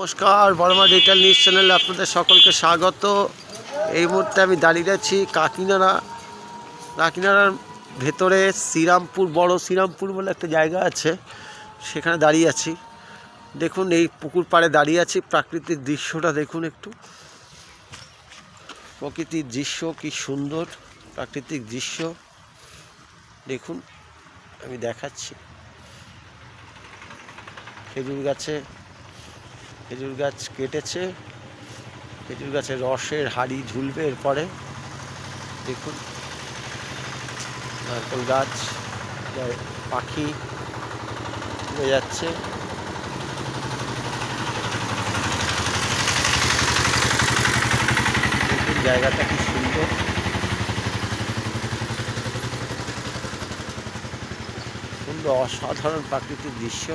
নমস্কার, Varma digital news চ্যানেলে আপনাদের সকলকে স্বাগত। এই মুহূর্তে আমি দাঁড়িয়ে আছি কাকিনাড়ার ভেতরে শ্রীরামপুর, বড় শ্রীরামপুর বলে একটা জায়গা আছে, সেখানে দাঁড়িয়ে আছি। দেখুন, এই পুকুর পাড়ে দাঁড়িয়ে আছি। প্রাকৃতিক দৃশ্যটা দেখুন, একটু প্রকৃতির দৃশ্য কি সুন্দর প্রাকৃতিক দৃশ্য দেখুন, আমি দেখাচ্ছি। খেজুর গাছ কেটেছে, খেজুর গাছের রসের হাড়ি ঝুলবে এরপরে। দেখুন, নারকেল গাছ, পাখি উড়ে যাচ্ছে। দেখুন জায়গাটা কি সুন্দর, সুন্দর অসাধারণ প্রাকৃতিক দৃশ্য।